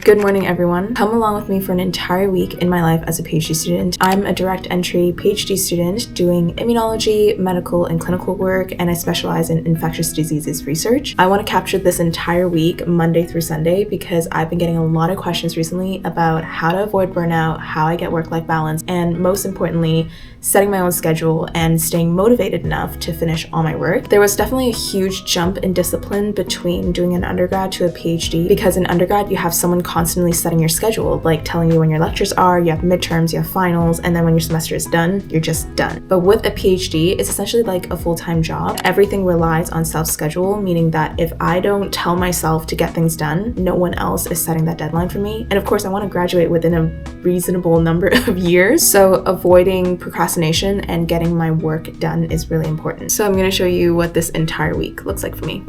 Good morning, everyone. Come along with me for an entire week in my life as a PhD student. I'm a direct entry PhD student doing immunology, medical, and clinical work, and I specialize in infectious diseases research. I want to capture this entire week, Monday through Sunday, because I've been getting a lot of questions recently about how to avoid burnout, how I get work-life balance, and most importantly, setting my own schedule and staying motivated enough to finish all my work. There was definitely a huge jump in discipline between doing an undergrad to a PhD, because in undergrad you have someone constantly setting your schedule, like telling you when your lectures are, you have midterms, you have finals, and then when your semester is done, you're just done. But with a PhD, it's essentially like a full-time job. Everything relies on self-schedule, meaning that if I don't tell myself to get things done, no one else is setting that deadline for me. And of course, I want to graduate within a reasonable number of years, so avoiding procrastination and getting my work done is really important. So I'm going to show you what this entire week looks like for me.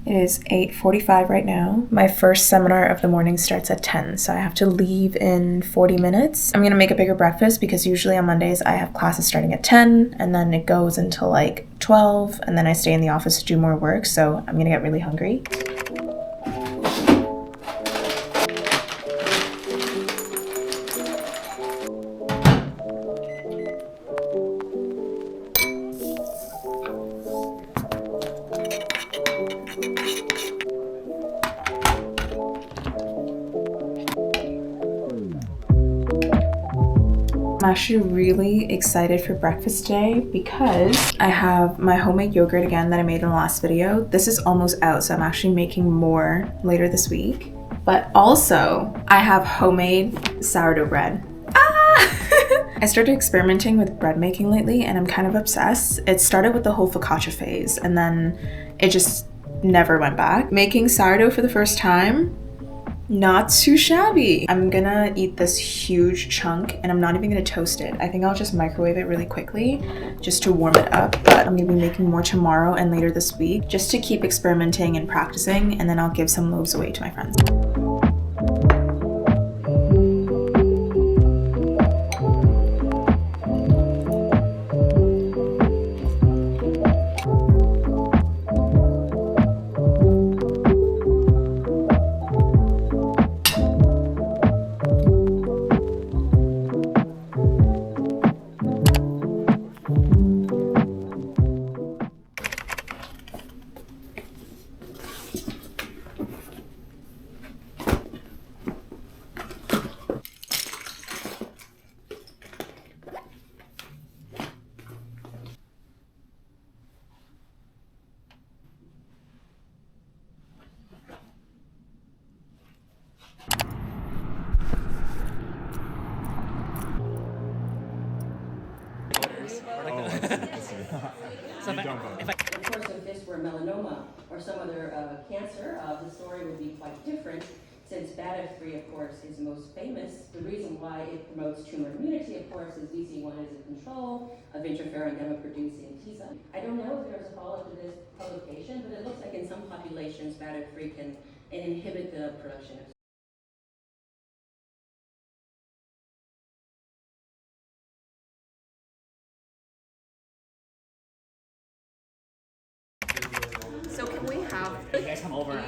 It is 8:45 right now. My first seminar of the morning starts at 10, so I have to leave in 40 minutes. I'm gonna make a bigger breakfast because usually on Mondays I have classes starting at 10 and then it goes until like 12 and then I stay in the office to do more work, so I'm gonna get really hungry. I'm actually really excited for breakfast today because I have my homemade yogurt again that I made in the last video. This is almost out, so I'm actually making more later this week. But also, I have homemade sourdough bread. I started experimenting with bread making lately and I'm kind of obsessed. It started with the whole focaccia phase and then it just never went back. Making sourdough for the first time, not too shabby. I'm gonna eat this huge chunk and I'm not even gonna toast it. I think I'll just microwave it really quickly just to warm it up. But I'm gonna be making more tomorrow and later this week just to keep experimenting and practicing, and then I'll give some loaves away to my friends. Of course, if this were melanoma or some other cancer, the story would be quite different. Since BATF3, of course, is most famous, the reason why it promotes tumor immunity, of course, is VC1 is a control of interferon gamma-producing T cells. I don't know if there's a follow-up to this publication, but it looks like in some populations, BATF3 can inhibit the production of So can we have you guys come over?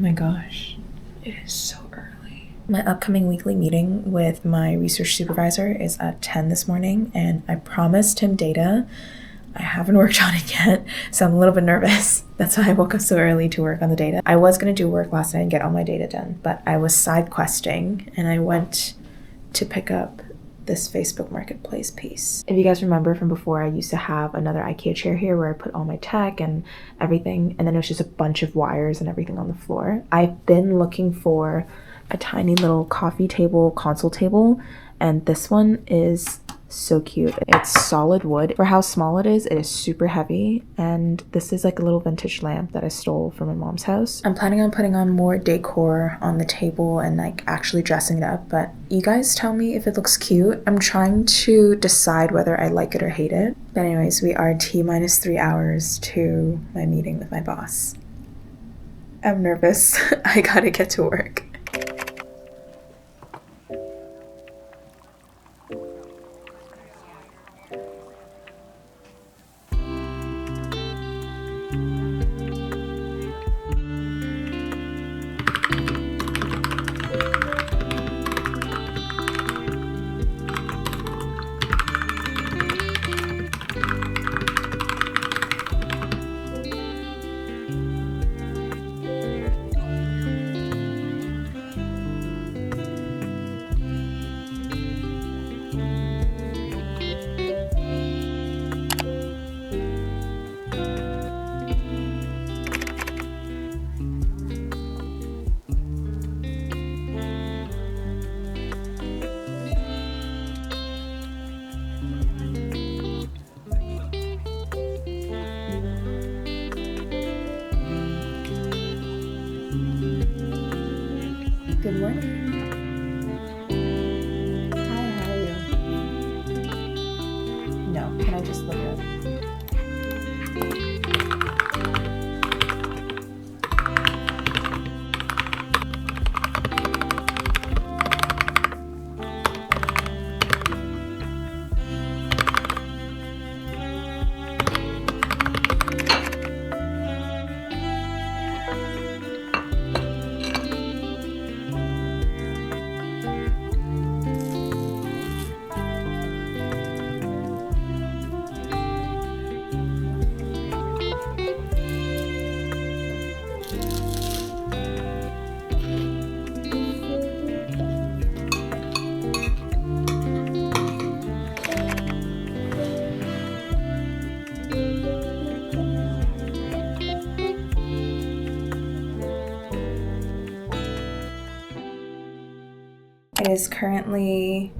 my gosh, it is so early. My upcoming weekly meeting with my research supervisor is at 10 this morning, and I promised him data. I haven't worked on it yet, so I'm a little bit nervous. That's why I woke up so early to work on the data. I was going to do work last night and get all my data done, but I was side questing and I went to pick up this Facebook Marketplace piece. If you guys remember from before, I used to have another IKEA chair here where I put all my tech and everything, and then it was just a bunch of wires and everything on the floor. I've been looking for a tiny little coffee table, console table, and this one is so cute. It's solid wood. For how small it is super heavy, and this is like a little vintage lamp that I stole from my mom's house. I'm planning on putting on more decor on the table and like actually dressing it up, but you guys tell me if it looks cute. I'm trying to decide whether I like it or hate it. But anyways, we are T-minus 3 hours to my meeting with my boss. I'm nervous. I gotta get to work. Good morning. Hi, how are you? No, can I just look up? It is currently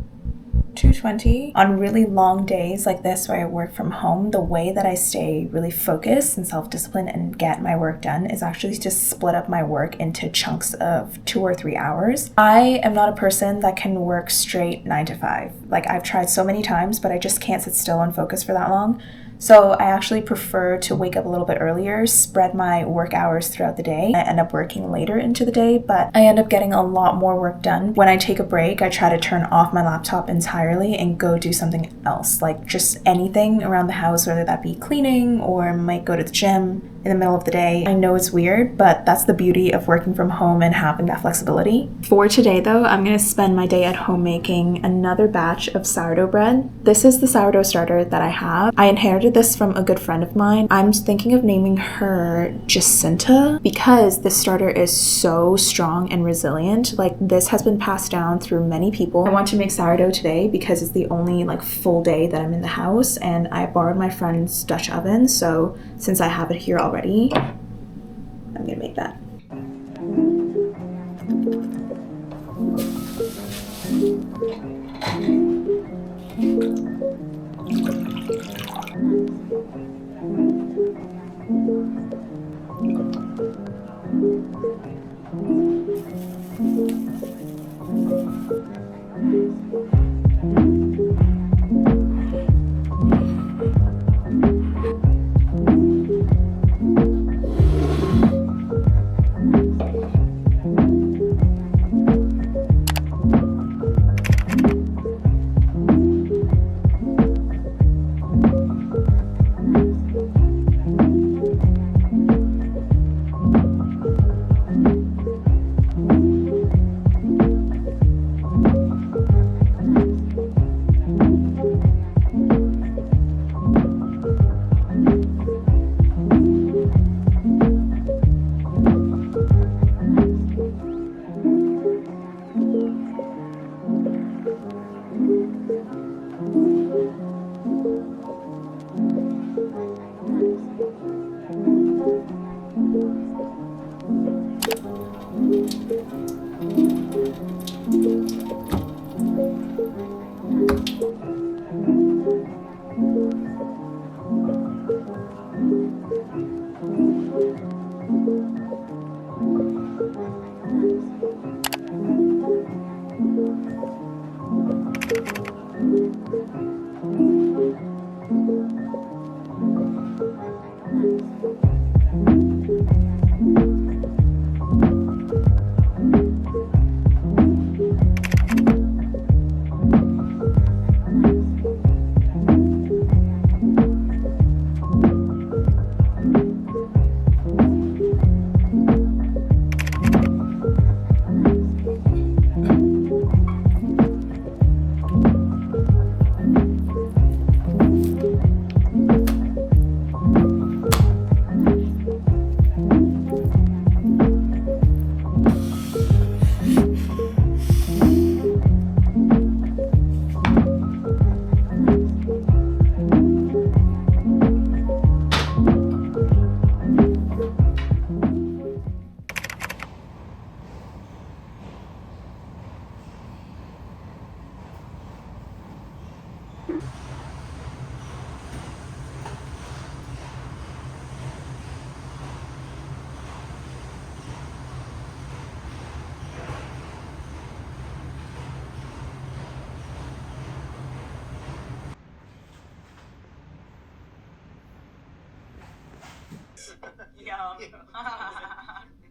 2:20. On really long days like this where I work from home, the way that I stay really focused and self-disciplined and get my work done is actually to split up my work into chunks of 2 or 3 hours. I am not a person that can work straight 9 to 5. Like, I've tried so many times, but I just can't sit still and focus for that long. So I actually prefer to wake up a little bit earlier, spread my work hours throughout the day. I end up working later into the day, but I end up getting a lot more work done. When I take a break, I try to turn off my laptop entirely and go do something else, like just anything around the house, whether that be cleaning or might go to the gym in the middle of the day. I know it's weird, but that's the beauty of working from home and having that flexibility. For today though, I'm gonna spend my day at home making another batch of sourdough bread. This is the sourdough starter that I have. I inherited this from a good friend of mine. I'm thinking of naming her Jacinta because this starter is so strong and resilient. Like, this has been passed down through many people. I want to make sourdough today because it's the only like full day that I'm in the house, and I borrowed my friend's Dutch oven, so since I have it here already, I'm gonna make that.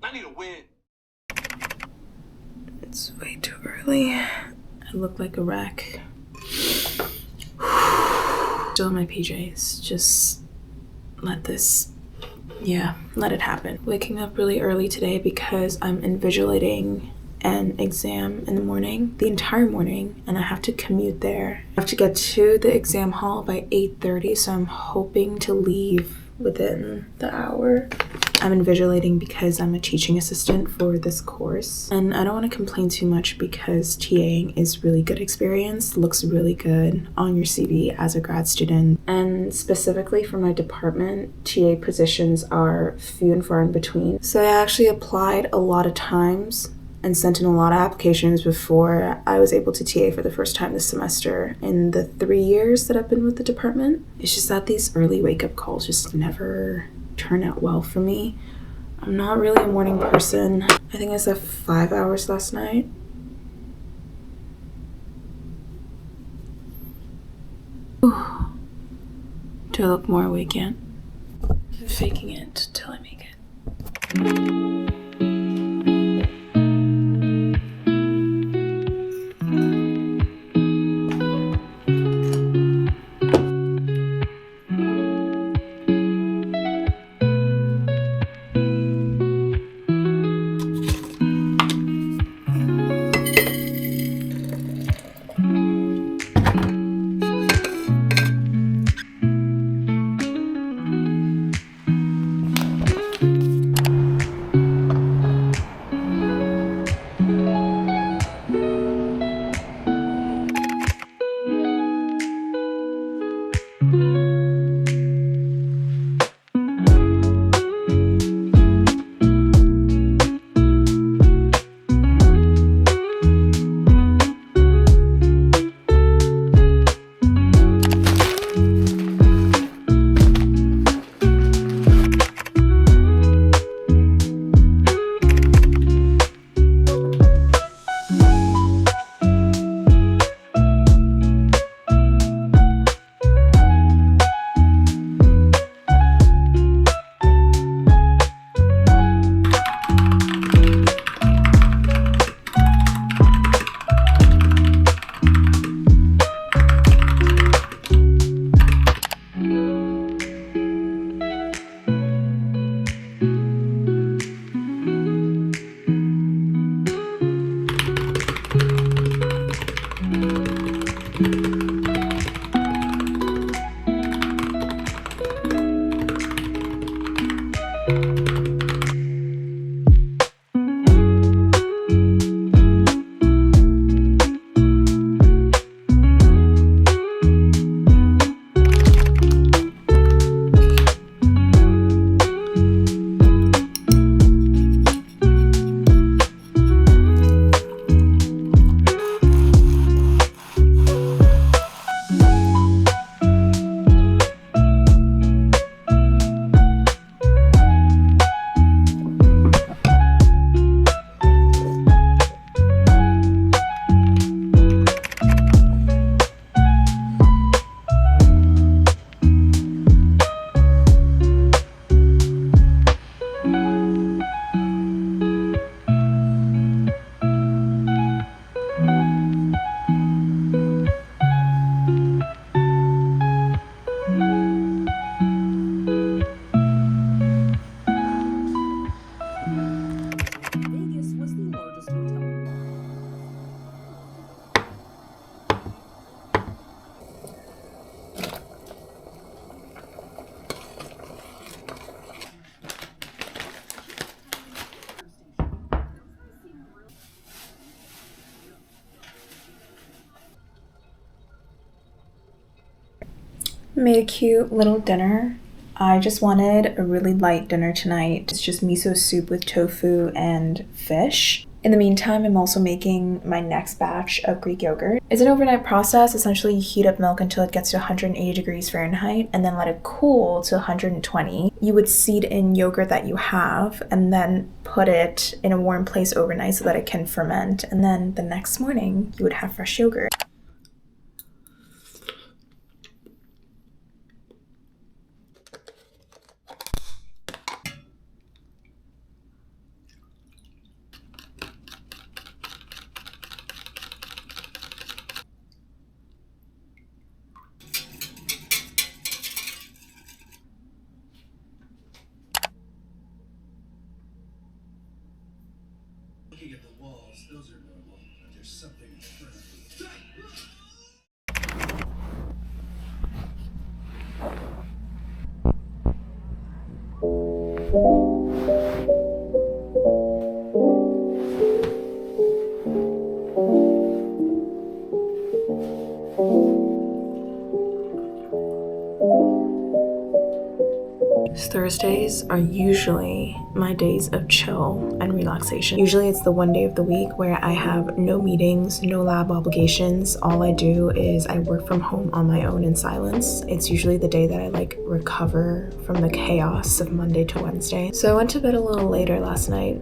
I need a win. It's way too early. I look like a wreck. Still in my PJs. Just let it happen. Waking up really early today because I'm invigilating an exam in the morning, the entire morning, and I have to commute there. I have to get to the exam hall by 8:30, so I'm hoping to leave within the hour. I'm invigilating because I'm a teaching assistant for this course, and I don't want to complain too much because TAing is really good experience, looks really good on your CV as a grad student, and specifically for my department, TA positions are few and far in between. So I actually applied a lot of times and sent in a lot of applications before I was able to TA for the first time this semester in the 3 years that I've been with the department. It's just that these early wake-up calls just never turn out well for me. I'm not really a morning person. I think I slept 5 hours last night. Ooh. Do I look more awake yet? I'm faking it till I make it. Made a cute little dinner. I just wanted a really light dinner tonight. It's just miso soup with tofu and fish. In the meantime, I'm also making my next batch of Greek yogurt. It's an overnight process. Essentially, you heat up milk until it gets to 180 degrees Fahrenheit and then let it cool to 120. You would seed in yogurt that you have and then put it in a warm place overnight so that it can ferment. And then the next morning, you would have fresh yogurt. Looking at the walls, those are normal, but there's something in front of me. Thursdays are usually my days of chill and relaxation. Usually it's the one day of the week where I have no meetings, no lab obligations. All I do is I work from home on my own in silence. It's usually the day that I recover from the chaos of Monday to Wednesday. So I went to bed a little later last night,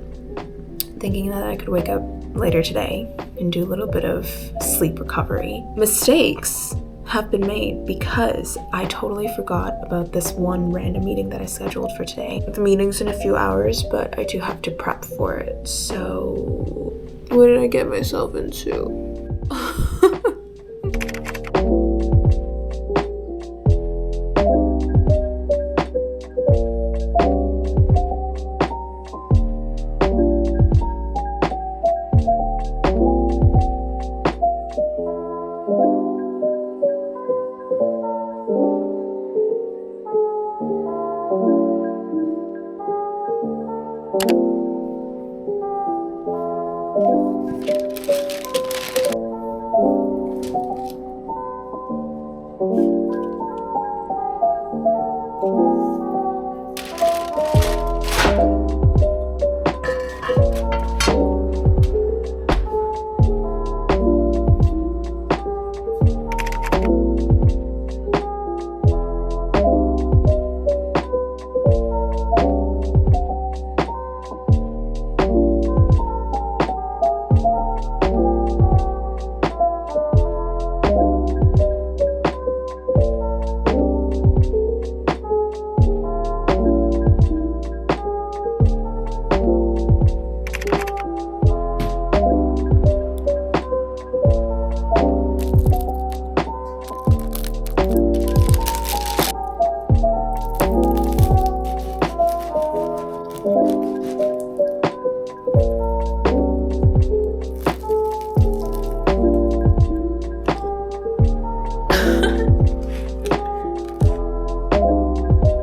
thinking that I could wake up later today and do a little bit of sleep recovery. Mistakes have been made because I totally forgot about this one random meeting that I scheduled for today. The meeting's in a few hours, but I do have to prep for it. So what did I get myself into?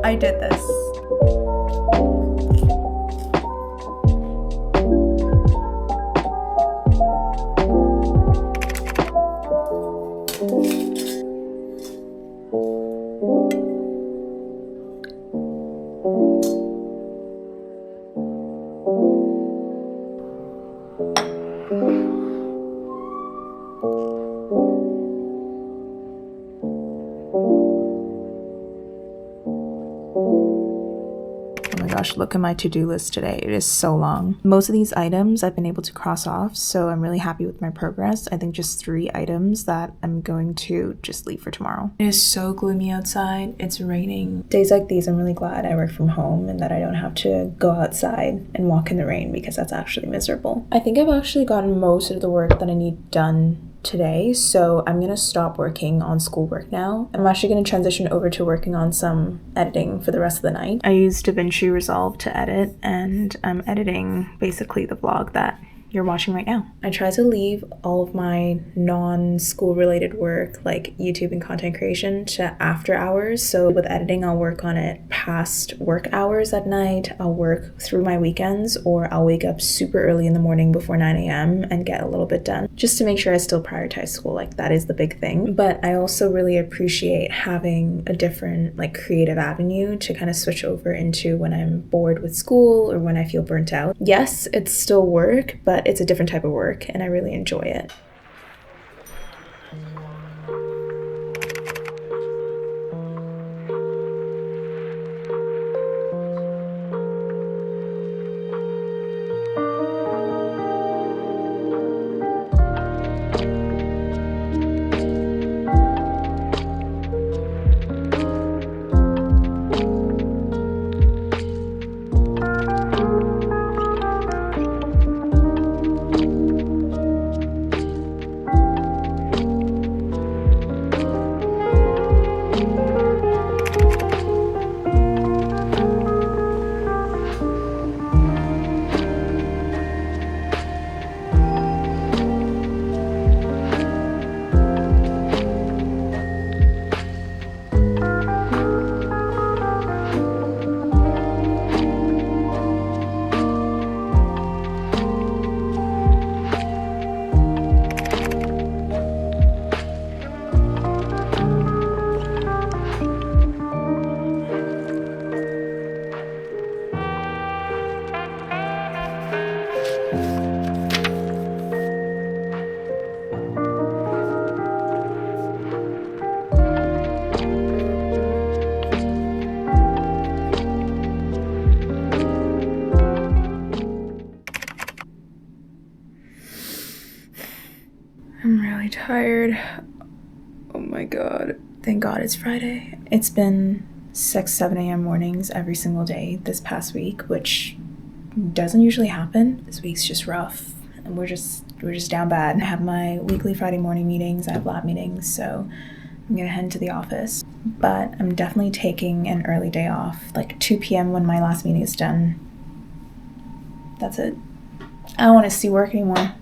I did this. Gosh, look at my to-do list today. It is so long. Most of these items I've been able to cross off, so I'm really happy with my progress. I think just 3 items that I'm going to just leave for tomorrow. It is so gloomy outside. It's raining. Days like these, I'm really glad I work from home and that I don't have to go outside and walk in the rain because that's actually miserable. I think I've actually gotten most of the work that I need done today, so I'm gonna stop working on schoolwork now. I'm actually gonna transition over to working on some editing for the rest of the night. I used DaVinci Resolve to edit, and I'm editing basically the vlog that you're watching right now. I try to leave all of my non-school related work like YouTube and content creation to after hours. So with editing, I'll work on it past work hours at night. I'll work through my weekends, or I'll wake up super early in the morning before 9 a.m. and get a little bit done just to make sure I still prioritize school. Like, that is the big thing. But I also really appreciate having a different creative avenue to kind of switch over into when I'm bored with school or when I feel burnt out. Yes, it's still work, but but it's a different type of work and I really enjoy it. I'm really tired. Oh my god. Thank God it's Friday. It's been 6, 7 a.m. mornings every single day this past week, which doesn't usually happen. This week's just rough and we're just down bad. I have my weekly Friday morning meetings. I have lab meetings, so I'm gonna head to the office. But I'm definitely taking an early day off, like 2 p.m. when my last meeting is done. That's it. I don't want to see work anymore.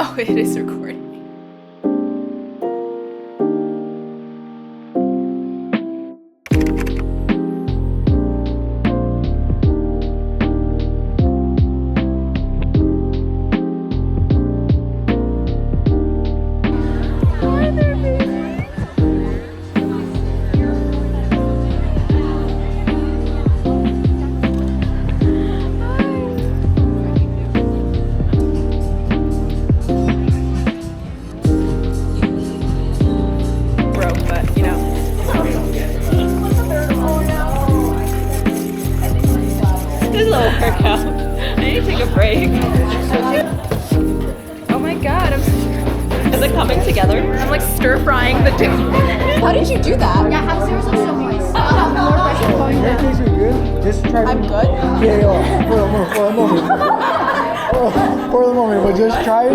Oh, it is recording. Is it coming together? I'm like stir frying the dough. How did you do that? Yeah, have seriously so moist. More pressure going In down. case you're good, just try to... I'm good? Yeah, for the moment. For the moment, but just try